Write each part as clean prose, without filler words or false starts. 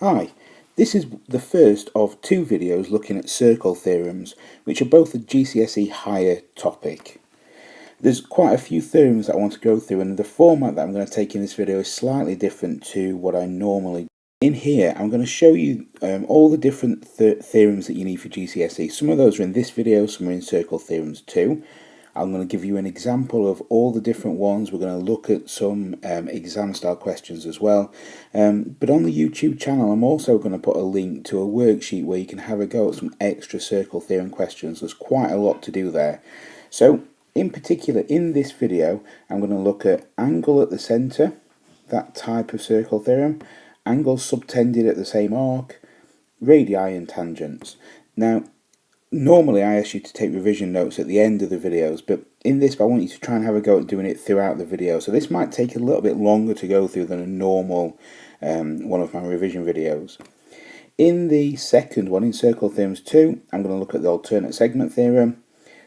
Hi, this is the first of two videos looking at circle theorems, which are both a GCSE higher topic. There's quite a few theorems that I want to go through, and the format that I'm going to take in this video is slightly different to what I normally do. In here, I'm going to show you all the different theorems that you need for GCSE. Some of those are in this video, some are in circle theorems too. I'm going to give you an example of all the different ones. We're going to look at some exam style questions as well. But on the YouTube channel, I'm also going to put a link to a worksheet where you can have a go at some extra circle theorem questions. There's quite a lot to do there. So in particular, in this video, I'm going to look at angle at the centre, that type of circle theorem, angles subtended at the same arc, radii and tangents. Now, normally I ask you to take revision notes at the end of the videos, but in this I want you to try and have a go at doing it throughout the video. So this might take a little bit longer to go through than a normal one of my revision videos. In the second one, in circle theorems 2, I'm going to look at the alternate segment theorem,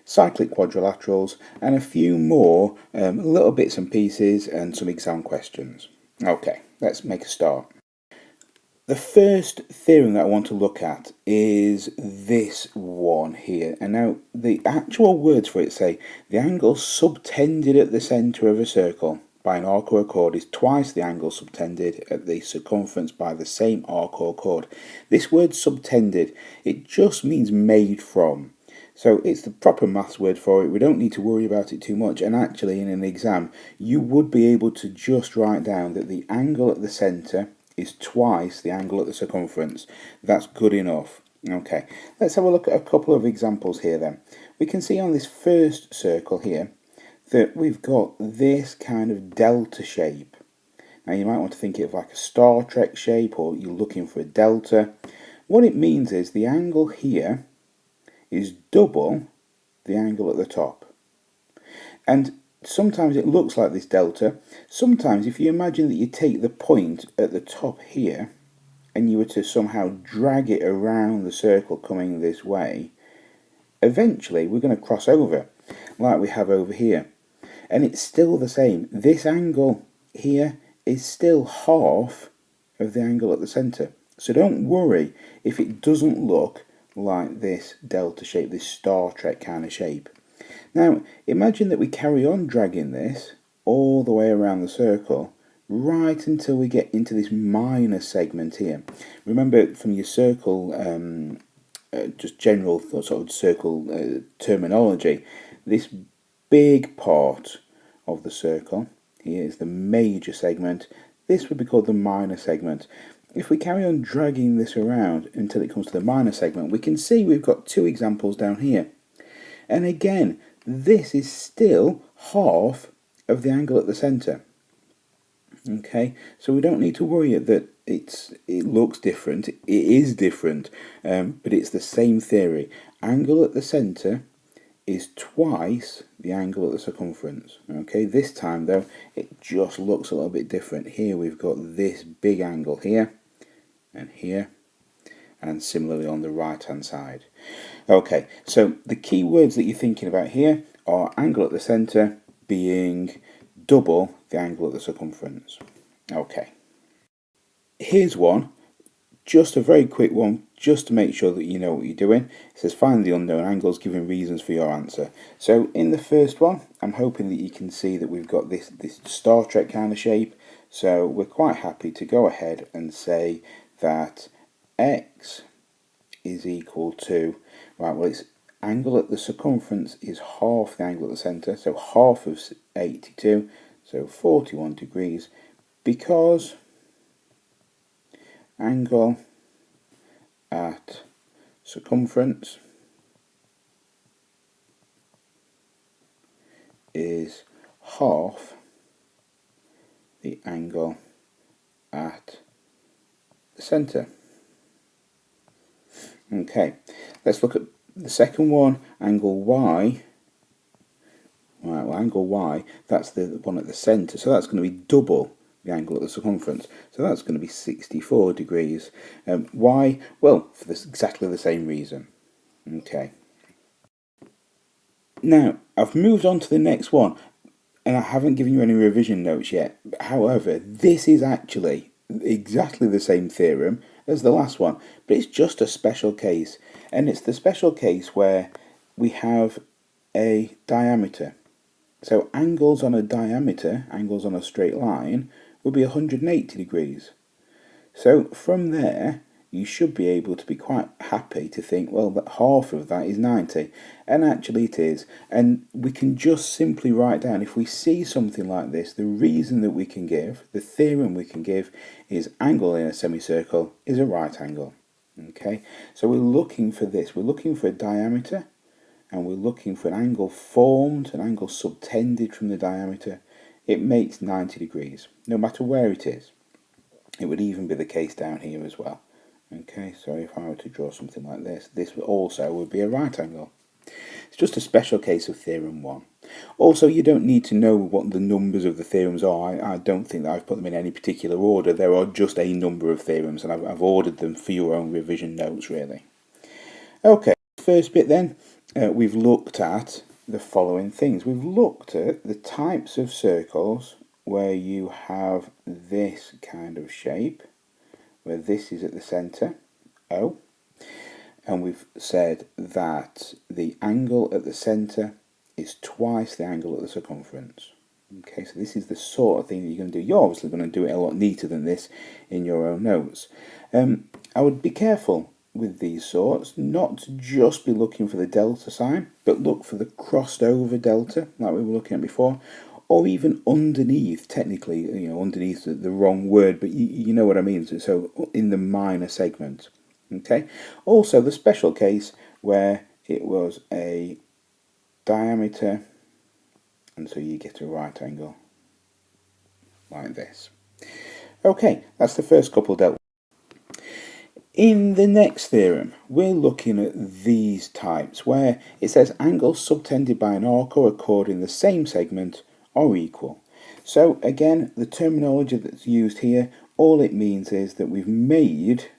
cyclic quadrilaterals, and a few more little bits and pieces and some exam questions. Okay, let's make a start. The first theorem that I want to look at is this one here. And now the actual words for it say the angle subtended at the centre of a circle by an arc or a chord is twice the angle subtended at the circumference by the same arc or chord. This word subtended, it just means made from. So it's the proper maths word for it. We don't need to worry about it too much. And actually in an exam, you would be able to just write down that the angle at the centre is twice the angle at the circumference. That's good enough. Okay, let's have a look at a couple of examples here then. We can see on this first circle here that we've got this kind of delta shape. Now you might want to think of it like a Star Trek shape, or you're looking for a delta. What it means is the angle here is double the angle at the top. And sometimes it looks like this delta. Sometimes if you imagine that you take the point at the top here and you were to somehow drag it around the circle coming this way, eventually we're going to cross over like we have over here. And it's still the same. This angle here is still half of the angle at the centre. So don't worry if it doesn't look like this delta shape, this Star Trek kind of shape. Now, imagine that we carry on dragging this all the way around the circle right until we get into this minor segment here. Remember from your circle, just general sort of circle terminology, this big part of the circle here is the major segment. This would be called the minor segment. If we carry on dragging this around until it comes to the minor segment, we can see we've got two examples down here. And again, this is still half of the angle at the centre. Okay, so we don't need to worry that it looks different. It is different, but it's the same theory. Angle at the centre is twice the angle at the circumference. Okay, this time though, it just looks a little bit different. Here we've got this big angle here and here, and similarly on the right hand side. Okay, so the key words that you're thinking about here are angle at the centre being double the angle at the circumference. Okay, here's one, just a very quick one, just to make sure that you know what you're doing. It says find the unknown angles, giving reasons for your answer. So in the first one, I'm hoping that you can see that we've got this Star Trek kind of shape. So we're quite happy to go ahead and say that x is equal to, right, well, its angle at the circumference is half the angle at the centre, so half of 82, so 41 degrees, because angle at circumference is half the angle at the centre. Okay, let's look at the second one, angle y. Right, well, angle y, that's the one at the centre, so that's going to be double the angle at the circumference. So that's going to be 64 degrees. Why? Well, for exactly the same reason. Okay. Now, I've moved on to the next one, and I haven't given you any revision notes yet. However, this is actually exactly the same theorem, as the last one, but it's just a special case, and it's the special case where we have a diameter. So angles on a diameter, angles on a straight line, will be 180 degrees. So from there, you should be able to be quite happy to think, well, that half of that is 90. And actually it is. And we can just simply write down, if we see something like this, the reason that we can give, the theorem we can give, is angle in a semicircle is a right angle. Okay, so we're looking for this. We're looking for a diameter, and we're looking for an angle formed, an angle subtended from the diameter. It makes 90 degrees, no matter where it is. It would even be the case down here as well. Okay, so if I were to draw something like this, this also would be a right angle. It's just a special case of theorem 1. Also, you don't need to know what the numbers of the theorems are. I don't think that I've put them in any particular order. There are just a number of theorems, and I've ordered them for your own revision notes, really. Okay, first bit then, we've looked at the following things. We've looked at the types of circles where you have this kind of shape, where this is at the centre, O, and we've said that the angle at the centre is twice the angle at the circumference. Okay, so this is the sort of thing that you're going to do. You're obviously going to do it a lot neater than this in your own notes. I would be careful with these sorts, not to just be looking for the delta sign, but look for the crossed over delta, like we were looking at before, or even underneath, technically, underneath the wrong word, but you know what I mean, so in the minor segment. Okay. Also, the special case where it was a diameter, and so you get a right angle, like this. Okay, that's the first couple dealt with. In the next theorem, we're looking at these types, where it says angles subtended by an arc or a chord in the same segment are equal. So again, the terminology that's used here, all it means is that we've made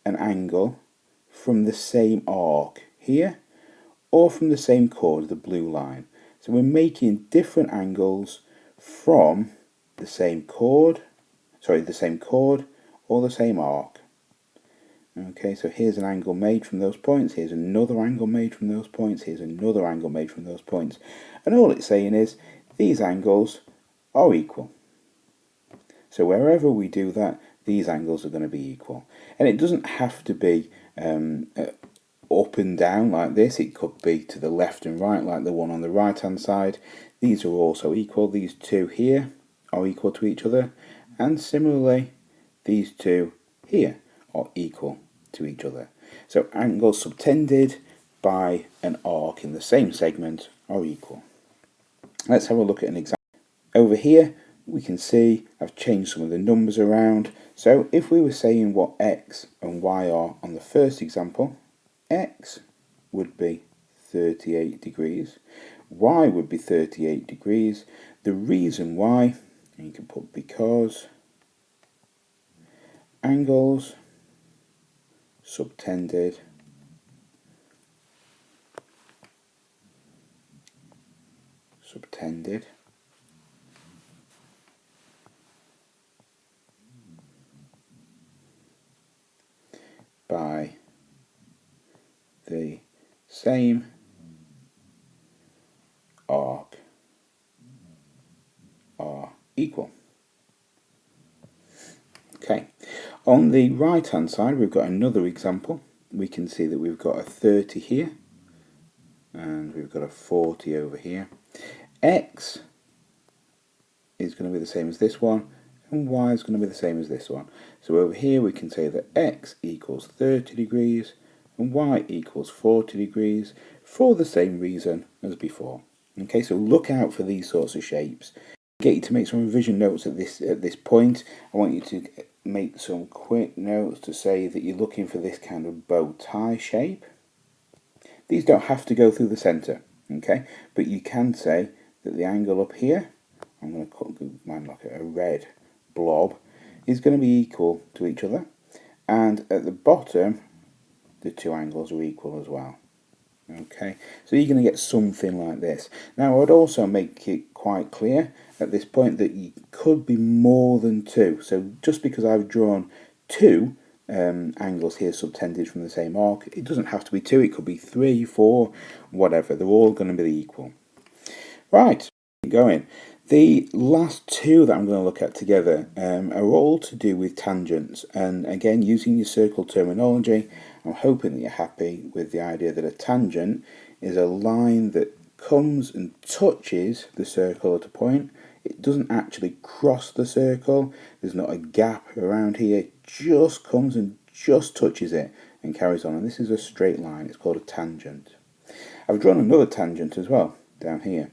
an angle from the same arc here, or from the same chord, the blue line. So we're making different angles from the same chord, or the same arc. Okay, so here's an angle made from those points, here's another angle made from those points, here's another angle made from those points. And all it's saying is, these angles are equal. So wherever we do that, these angles are going to be equal. And it doesn't have to be up and down like this. It could be to the left and right, like the one on the right hand side. These are also equal. These two here are equal to each other. And similarly, these two here are equal to each other. So angles subtended by an arc in the same segment are equal. Let's have a look at an example. Over here, we can see I've changed some of the numbers around. So if we were saying what x and y are on the first example, x would be 38 degrees, y would be 38 degrees. The reason why, and you can put because, angles subtended by the same arc are equal. Okay, on the right hand side we've got another example. We can see that we've got a 30 here and we've got a 40 over here. X is going to be the same as this one, and y is going to be the same as this one. So over here we can say that x equals 30 degrees and y equals 40 degrees for the same reason as before. Okay, so look out for these sorts of shapes. Get you to make some revision notes at this point. I want you to make some quick notes to say that you're looking for this kind of bow tie shape. These don't have to go through the centre, okay, but you can say that the angle up here, I'm going to cut mine like a red blob, is going to be equal to each other, and at the bottom the two angles are equal as well. Okay, so you're going to get something like this. Now I would also make it quite clear at this point that you could be more than two. So just because I've drawn two angles here subtended from the same arc. It doesn't have to be 2, it could be 3, 4, whatever. They're all going to be equal. Right, going. The last two that I'm going to look at together are all to do with tangents, and again, using your circle terminology, I'm hoping that you're happy with the idea that a tangent is a line that comes and touches the circle at a point. It doesn't actually cross the circle, there's not a gap around here, it just comes and just touches it and carries on, and this is a straight line. It's called a tangent. I've drawn another tangent as well down here.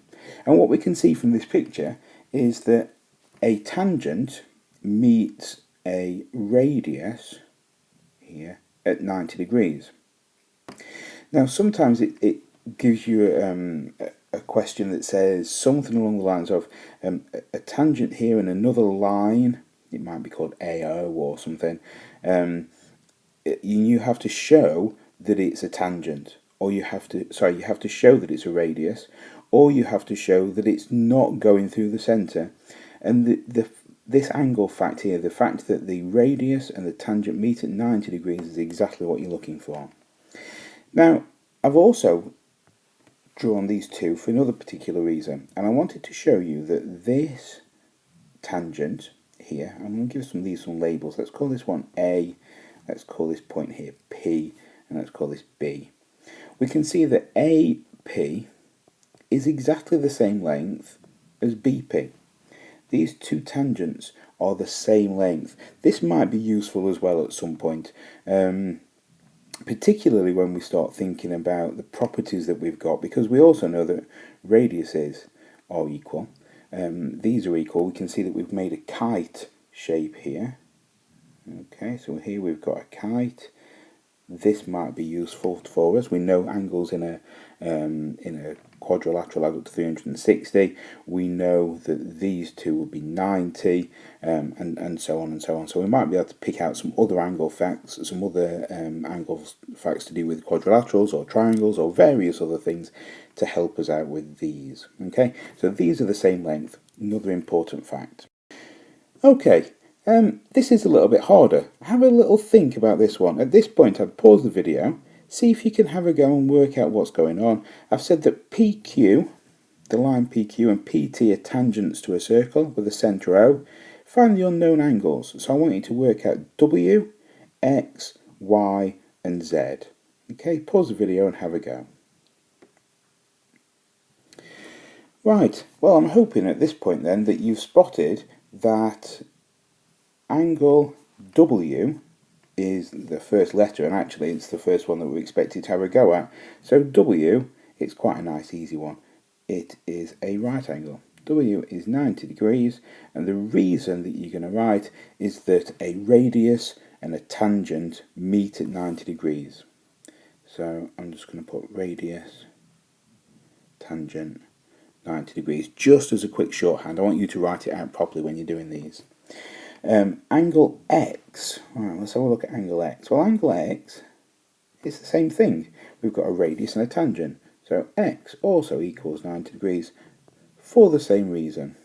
And what we can see from this picture is that a tangent meets a radius here at 90 degrees. Now sometimes it gives you a question that says something along the lines of a tangent here and another line, it might be called AO or something, you have to show that it's a tangent, or you have to show that it's a radius, or you have to show that it's not going through the centre. And this angle fact here, the fact that the radius and the tangent meet at 90 degrees is exactly what you're looking for. Now, I've also drawn these two for another particular reason, and I wanted to show you that this tangent here, I'm going to give these some labels. Let's call this one A, let's call this point here P, and let's call this B. We can see that AP is exactly the same length as BP. These two tangents are the same length. This might be useful as well at some point, particularly when we start thinking about the properties that we've got, because we also know that radiuses are equal. These are equal. We can see that we've made a kite shape here. Okay, so here we've got a kite. This might be useful for us. We know angles in a quadrilateral add up to 360. We know that these two will be 90, and so on and so on. So we might be able to pick out some other angle facts, some other angle facts to do with quadrilaterals or triangles or various other things to help us out with these. Okay, so these are the same length. Another important fact. Okay. This is a little bit harder. Have a little think about this one. At this point, I'd pause the video, see if you can have a go and work out what's going on. I've said that PQ, the line PQ, and PT are tangents to a circle with a centre O. Find the unknown angles. So I want you to work out W, X, Y, and Z. Okay, pause the video and have a go. Right, well, I'm hoping at this point then that you've spotted that angle W is the first letter, and actually it's the first one that we expected to have a go at. So W, it's quite a nice easy one. It is a right angle. W is 90 degrees, and the reason that you're going to write is that a radius and a tangent meet at 90 degrees. So I'm just going to put radius, tangent, 90 degrees, just as a quick shorthand. I want you to write it out properly when you're doing these. Angle X, right, let's have a look at angle X. Well, angle X is the same thing. We've got a radius and a tangent. So X also equals 90 degrees for the same reason.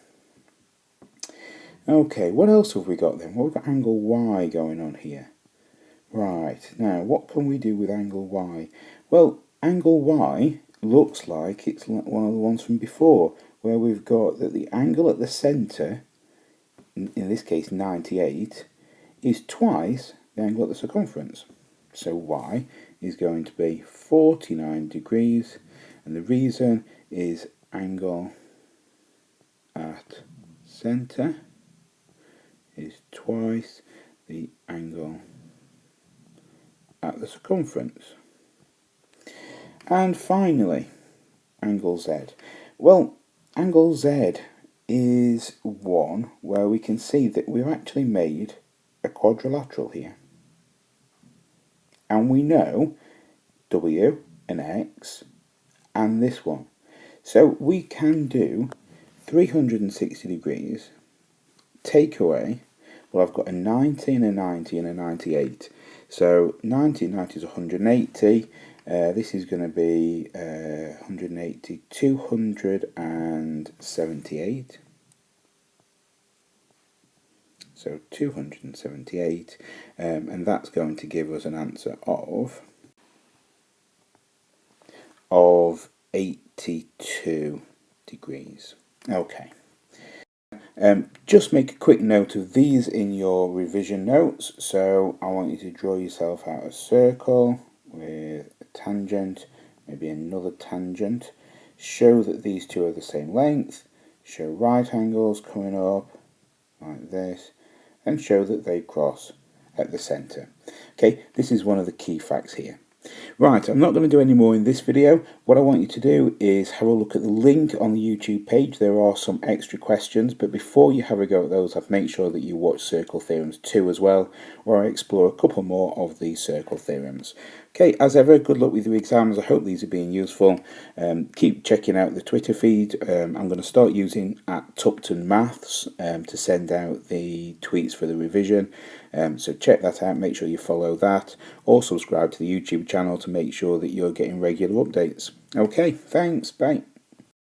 Okay, what else have we got then? Well, we've got angle Y going on here. Right, now what can we do with angle Y? Well, angle Y looks like it's one of the ones from before, where we've got that the angle at the centre, in this case 98, is twice the angle at the circumference. So Y is going to be 49 degrees, and the reason is angle at centre is twice the angle at the circumference. And finally, angle Z. Well, angle Z is one where we can see that we've actually made a quadrilateral here. And we know W and X and this one. So we can do 360 degrees, take away, well, I've got a 90 and a 90 and a 98. So 90 is 180. This is going to be 180, 278. So 278, and that's going to give us an answer of 82 degrees. Okay. Just make a quick note of these in your revision notes. So I want you to draw yourself out a circle with a tangent, maybe another tangent. Show that these two are the same length. Show right angles coming up like this, and show that they cross at the centre. Okay, this is one of the key facts here. Right, I'm not going to do any more in this video. What I want you to do is have a look at the link on the YouTube page. There are some extra questions, but before you have a go at those, I'd make sure that you watch Circle Theorems 2 as well, where I explore a couple more of these circle theorems. Okay, as ever, good luck with your exams. I hope these are being useful. Keep checking out the Twitter feed. I'm going to start using @TuptonMaths to send out the tweets for the revision. So check that out, make sure you follow that, or subscribe to the YouTube channel to make sure that you're getting regular updates. Okay, thanks, bye.